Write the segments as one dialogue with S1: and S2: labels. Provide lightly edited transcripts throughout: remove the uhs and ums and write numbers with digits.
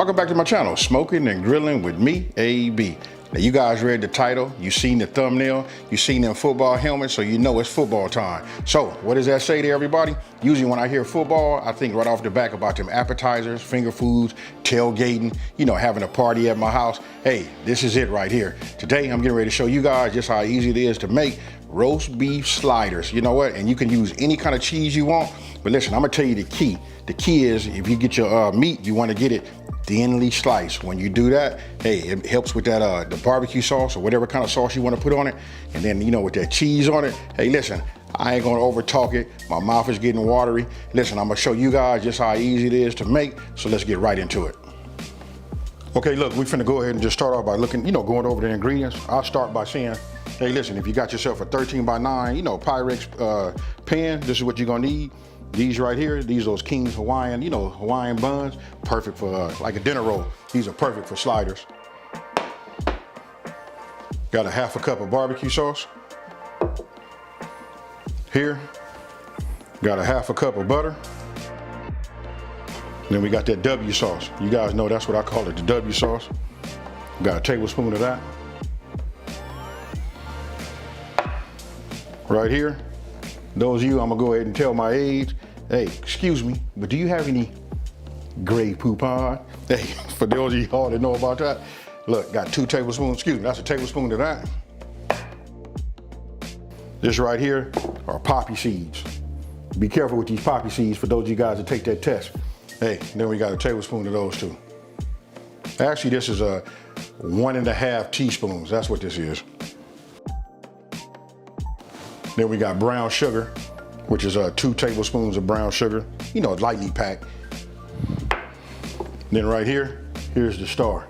S1: Welcome back to my channel, Smoking and Grilling with me, AB. Now you guys read the title, you seen the thumbnail, you seen them football helmets, so you know it's football time. So what does that say to everybody? Usually when I hear football, I think right off the back about them appetizers, finger foods, tailgating, you know, having a party at my house. Hey, this is it right here. Today I'm getting ready to show you guys just how easy it is to make roast beef sliders. You know what? And you can use any kind of cheese you want. But listen, I'm gonna tell you the key. The key is if you get your meat, you wanna get it thinly sliced. When you do that, hey, it helps with that the barbecue sauce or whatever kind of sauce you want to put on it. And then, you know, with that cheese on it, hey, listen, I ain't gonna over talk it. My mouth is getting watery. Listen, I'm gonna show you guys just how easy it is to make. So let's get right into it. Okay, look, we finna go ahead and just start off by looking, you know, going over the ingredients. I'll start by saying, hey, listen, if you got yourself a 13x9, you know, Pyrex pan, this is what you're gonna need. These right here, these are those King's Hawaiian, you know, Hawaiian buns, perfect for like a dinner roll. These are perfect for sliders. Got a half a cup of barbecue sauce. Here, got a half a cup of butter. Then we got that W sauce. You guys know that's what I call it, the W sauce. Got a tablespoon of that. Right here. Those of you, I'm gonna go ahead and tell my age. Hey, excuse me, but do you have any gray poupon? Hey, for those of you all that know about that, look, got 2 tablespoons, excuse me, that's a tablespoon of that. This right here are poppy seeds. Be careful with these poppy seeds for those of you guys that take that test. Hey, then we got a tablespoon of those too. Actually, this is a 1.5 teaspoons, that's what this is. Then we got brown sugar, which is 2 tablespoons of brown sugar, you know, lightly packed. Then right here, here's the star.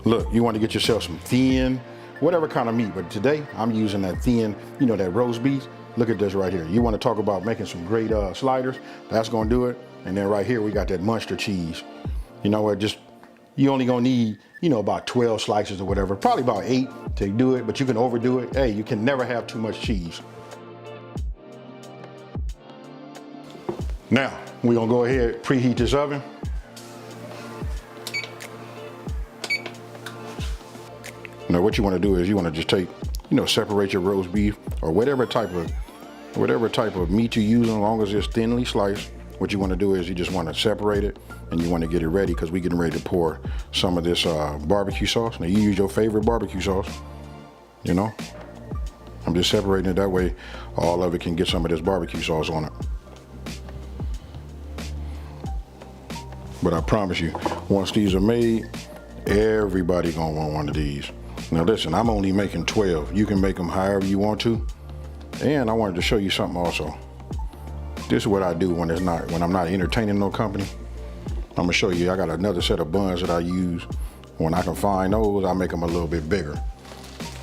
S1: Look, you want to get yourself some thin, whatever kind of meat, but today I'm using that thin, you know, that roast beef. Look at this right here. You want to talk about making some great sliders, that's gonna do it. And then right here, we got that Munster cheese. You know what, just, you only gonna need, you know, about 12 slices or whatever, probably about 8 to do it, but you can overdo it. Hey, you can never have too much cheese. Now, we're gonna go ahead, preheat this oven. Now what you wanna do is you wanna just take, you know, separate your roast beef or whatever type of meat you use, as long as it's thinly sliced. What you wanna do is you just wanna separate it and you wanna get it ready because we're getting ready to pour some of this barbecue sauce. Now you use your favorite barbecue sauce, you know. I'm just separating it that way all of it can get some of this barbecue sauce on it. But I promise you, once these are made, everybody gonna want one of these. Now listen, I'm only making 12. You can make them however you want to. And I wanted to show you something also. This is what I do when I'm not entertaining no company. I'm gonna show you, I got another set of buns that I use. When I can find those, I make them a little bit bigger.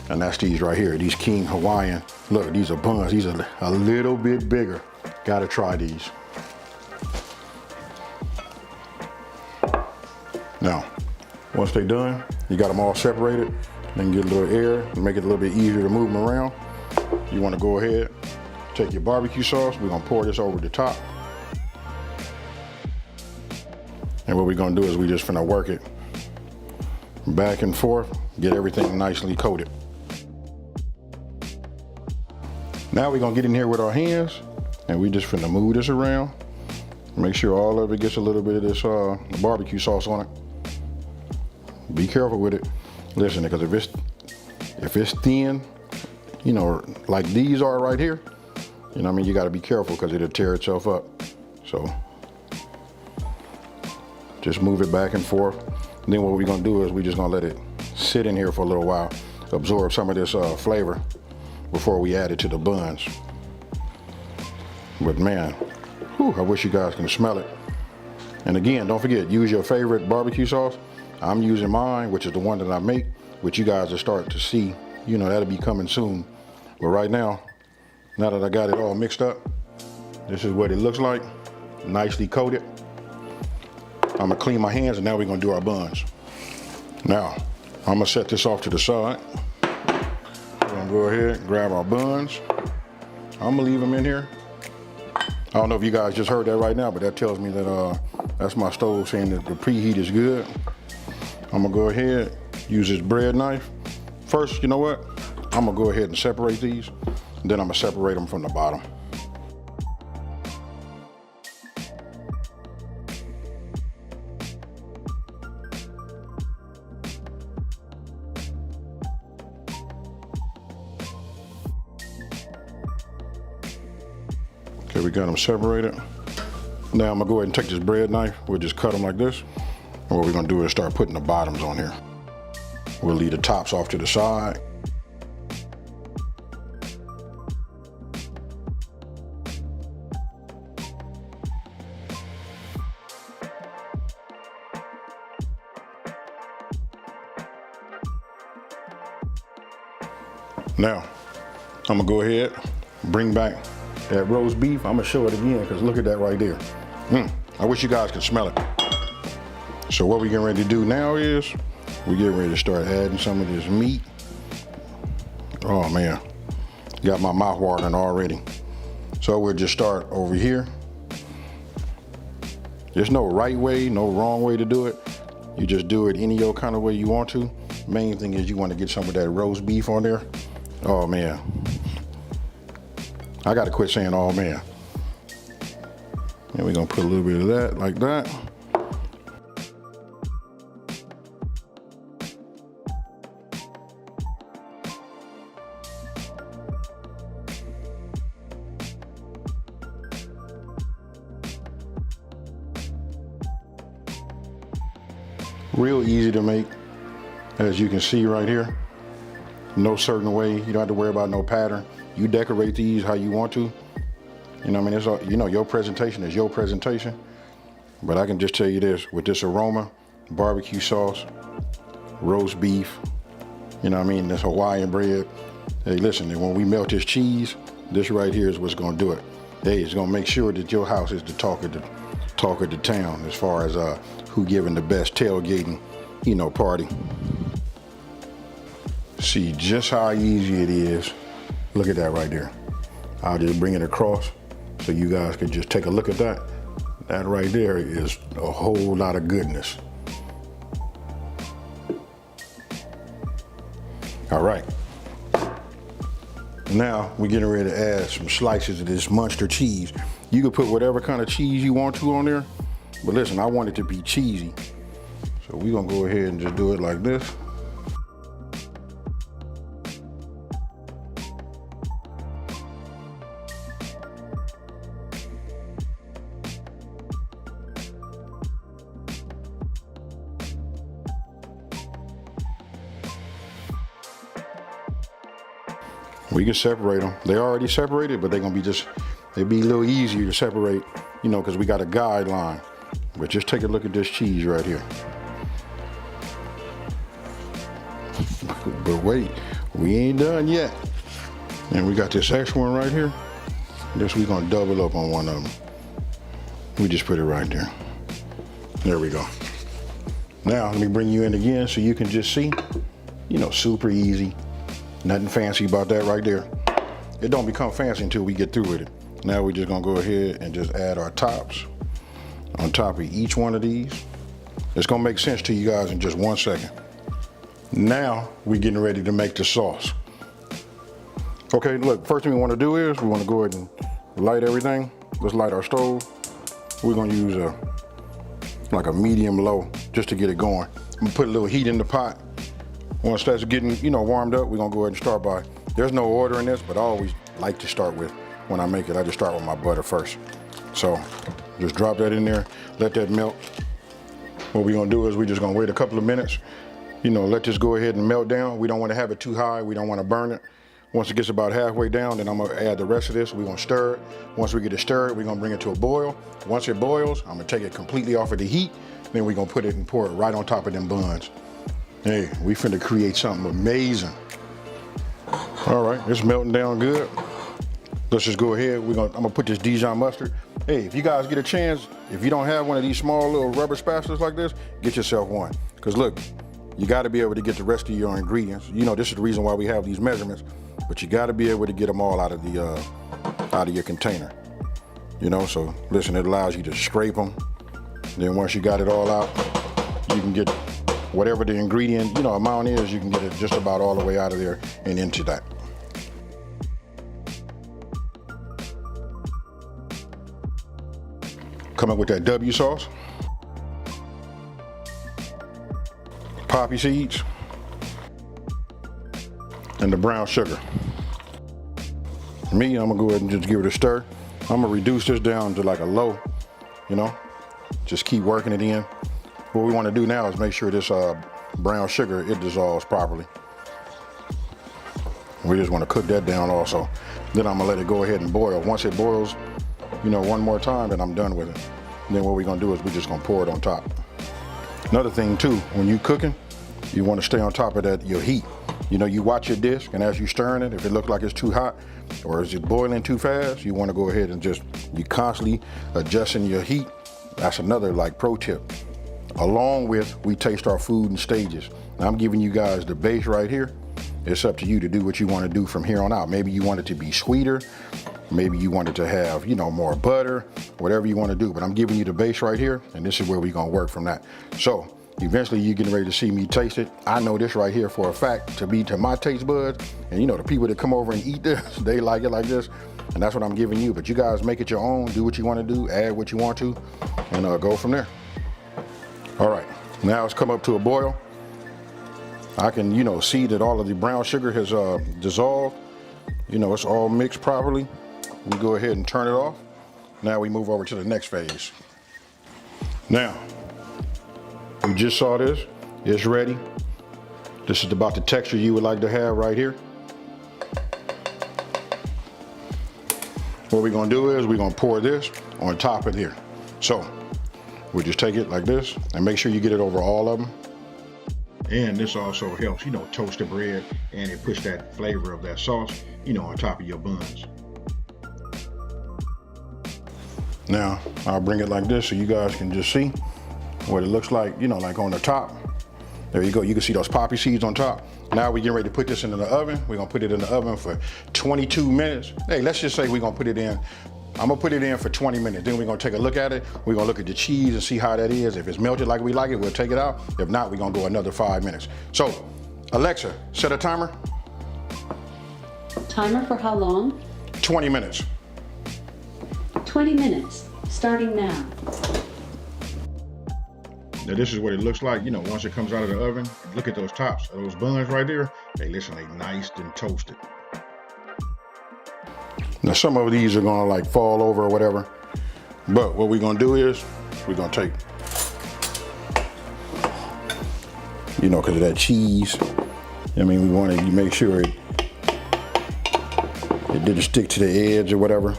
S1: And that's these right here, these King Hawaiian. Look, these are buns, these are a little bit bigger. Gotta try these. Now, once they're done, you got them all separated, then get a little air and make it a little bit easier to move them around. You wanna go ahead, take your barbecue sauce, we're gonna pour this over the top. And what we're gonna do is we just finna work it back and forth, get everything nicely coated. Now we're gonna get in here with our hands and we just finna move this around. Make sure all of it gets a little bit of this barbecue sauce on it. Be careful with it. Listen, because if it's thin, you know, like these are right here, you know what I mean, you gotta be careful because it'll tear itself up. So just move it back and forth. And then what we're gonna do is we're just gonna let it sit in here for a little while, absorb some of this flavor before we add it to the buns. But man, whew, I wish you guys can smell it. And again, don't forget, use your favorite barbecue sauce. I'm using mine, which is the one that I make, which you guys are starting to see. You know, that'll be coming soon. But right now that I got it all mixed up, this is what it looks like, nicely coated. I'm gonna clean my hands and now we're gonna do our buns. Now, I'm gonna set this off to the side. We're gonna go ahead and grab our buns. I'm gonna leave them in here. I don't know if you guys just heard that right now, but that tells me that that's my stove saying that the preheat is good. I'm gonna go ahead, use this bread knife. First, you know what? I'm gonna go ahead and separate these, and then I'm gonna separate them from the bottom. Okay, we got them separated. Now I'm gonna go ahead and take this bread knife. We'll just cut them like this. And what we're gonna do is start putting the bottoms on here. We'll leave the tops off to the side. Now, I'm gonna go ahead, bring back that roast beef. I'm gonna show it again because look at that right there. I wish you guys could smell it. So what we're getting ready to do now is we're getting ready to start adding some of this meat. Oh man, got my mouth watering already. So we'll just start over here. There's no right way, no wrong way to do it. You just do it any old kind of way you want to. Main thing is you want to get some of that roast beef on there. Oh man, I gotta quit saying oh man. And we're gonna put a little bit of that like that. Real easy to make, as you can see right here. No certain way, you don't have to worry about no pattern. You decorate these how you want to. You know what I mean? It's all, you know, your presentation is your presentation. But I can just tell you this, with this aroma, barbecue sauce, roast beef, you know what I mean, this Hawaiian bread. Hey, listen, and when we melt this cheese, this right here is what's gonna do it. Hey, it's gonna make sure that your house is the talk of the town as far as who giving the best tailgating, you know, party. See just how easy it is. Look at that right there. I'll just bring it across so you guys can just take a look at that. That right there is a whole lot of goodness. All right. Now we're getting ready to add some slices of this Munster cheese. You can put whatever kind of cheese you want to on there, but listen, I want it to be cheesy. So we're gonna go ahead and just do it like this. We can separate them. They already separated, but they're gonna be they'd be a little easier to separate, you know, because we got a guideline. But just take a look at this cheese right here. But wait, we ain't done yet. And we got this extra one right here. This we're gonna double up on one of them. We just put it right there. There we go. Now let me bring you in again so you can just see, you know, super easy. Nothing fancy about that right there. It don't become fancy until we get through with it. Now we're just gonna go ahead and just add our tops on top of each one of these. It's gonna make sense to you guys in just 1 second. Now we're getting ready to make the sauce. Okay, look, first thing we wanna do is we wanna go ahead and light everything. Let's light our stove. We're gonna use like a medium low just to get it going. I'm gonna put a little heat in the pot. Once that's getting, you know, warmed up, we're gonna go ahead and start by, there's no order in this, but I always like to start with, when I make it, I just start with my butter first. So just drop that in there, let that melt. What we're gonna do is we're just gonna wait a couple of minutes, you know, let this go ahead and melt down. We don't wanna have it too high, we don't wanna burn it. Once it gets about halfway down, then I'm gonna add the rest of this. We're gonna stir it. Once we get it stirred, we're gonna bring it to a boil. Once it boils, I'm gonna take it completely off of the heat, then we're gonna put it and pour it right on top of them buns. Hey, we finna create something amazing. All right, it's melting down good. Let's just go ahead. I'm gonna put this Dijon mustard. Hey, if you guys get a chance, if you don't have one of these small little rubber spatulas like this, get yourself one. Cause look, you gotta be able to get the rest of your ingredients. You know, this is the reason why we have these measurements, but you gotta be able to get them all out of your container. You know, so listen, it allows you to scrape them. Then once you got it all out, you can get whatever the ingredient, you know, amount is, you can get it just about all the way out of there and into that. Come up with that W sauce, poppy seeds, and the brown sugar. For me, I'm gonna go ahead and just give it a stir. I'm gonna reduce this down to like a low, you know, just keep working it in. What we wanna do now is make sure this brown sugar, it dissolves properly. We just wanna cook that down also. Then I'm gonna let it go ahead and boil. Once it boils, you know, one more time, then I'm done with it. And then what we're gonna do is we're just gonna pour it on top. Another thing too, when you cooking, you wanna stay on top of that, your heat. You know, you watch your disc, and as you stirring it, if it looks like it's too hot or is it boiling too fast, you wanna go ahead and just, you constantly adjusting your heat. That's another like pro tip. Along with, we taste our food in stages. Now, I'm giving you guys the base right here. It's up to you to do what you wanna do from here on out. Maybe you want it to be sweeter. Maybe you want it to have, you know, more butter, whatever you want to do. But I'm giving you the base right here, and this is where we're going to work from that. So eventually you're getting ready to see me taste it. I know this right here for a fact to be to my taste buds. And you know, the people that come over and eat this, they like it like this. And that's what I'm giving you. But you guys make it your own, do what you want to do, add what you want to, and go from there. All right, now it's come up to a boil. I can, you know, see that all of the brown sugar has dissolved. You know, it's all mixed properly. We go ahead and turn it off. Now we move over to the next phase. Now, you just saw this, it's ready. This is about the texture you would like to have right here. What we're gonna do is we're gonna pour this on top of here. So, we'll just take it like this and make sure you get it over all of them. And this also helps, you know, toast the bread, and it puts that flavor of that sauce, you know, on top of your buns. Now, I'll bring it like this so you guys can just see what it looks like, you know, like on the top. There you go, you can see those poppy seeds on top. Now we're getting ready to put this into the oven. We're gonna put it in the oven for 22 minutes. Hey, let's just say we're gonna put it in, I'm gonna put it in for 20 minutes. Then we're gonna take a look at it. We're gonna look at the cheese and see how that is. If it's melted like we like it, we'll take it out. If not, we're gonna go another 5 minutes. So, Alexa, set a timer.
S2: Timer for how long?
S1: 20 minutes.
S2: 20 minutes, starting now.
S1: Now this is what it looks like, you know, once it comes out of the oven. Look at those tops of those buns right there. Hey, listen, they nice and toasted. Now some of these are gonna like fall over or whatever, but what we're gonna do is we're gonna take, you know, because of that cheese, I mean, we want to make sure it didn't stick to the edge or whatever.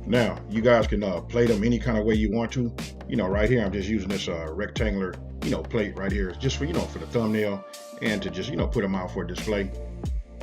S1: Now, you guys can plate them any kind of way you want to. You know, right here, I'm just using this rectangular, you know, plate right here, just for, you know, for the thumbnail and to just, you know, put them out for display.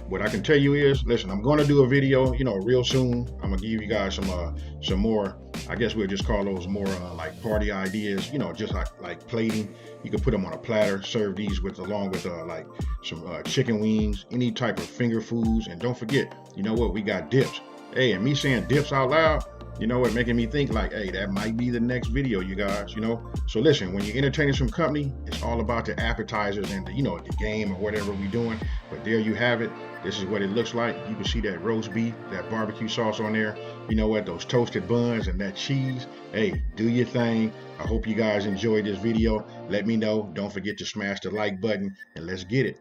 S1: What I can tell you is, listen, I'm going to do a video, you know, real soon. I'm going to give you guys some more, I guess we'll just call those more like party ideas, you know, just like plating. You can put them on a platter, serve these with, along with like some chicken wings, any type of finger foods. And don't forget, you know what, we got dips. Hey, and me saying dips out loud, you know what, making me think like, hey, that might be the next video, you guys, you know. So listen, when you're entertaining some company, it's all about the appetizers and the, you know, the game or whatever we're doing. But there you have it. This is what it looks like. You can see that roast beef, that barbecue sauce on there. You know what, those toasted buns and that cheese. Hey, do your thing. I hope you guys enjoyed this video. Let me know. Don't forget to smash the like button and let's get it.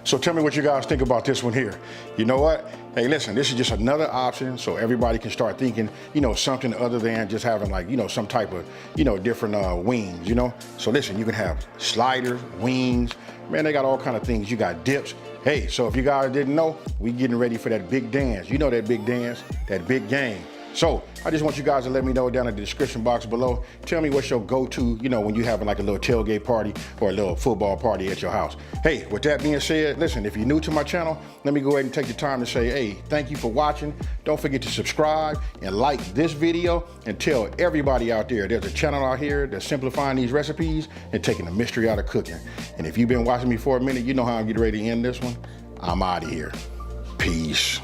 S1: So tell me what you guys think about this one here. You know what? Hey, listen, this is just another option so everybody can start thinking, you know, something other than just having like, you know, some type of, you know, different wings, you know? So listen, you can have sliders, wings, man, they got all kind of things. You got dips. Hey, so if you guys didn't know, we getting ready for that big dance. You know that big dance, that big game. So I just want you guys to let me know down in the description box below. Tell me what's your go-to, you know, when you having like a little tailgate party or a little football party at your house. Hey, with that being said, listen, if you're new to my channel, let me go ahead and take the time to say, hey, thank you for watching. Don't forget to subscribe and like this video and tell everybody out there there's a channel out here that's simplifying these recipes and taking the mystery out of cooking. And if you've been watching me for a minute, you know how I'm getting ready to end this one. I'm out of here. Peace.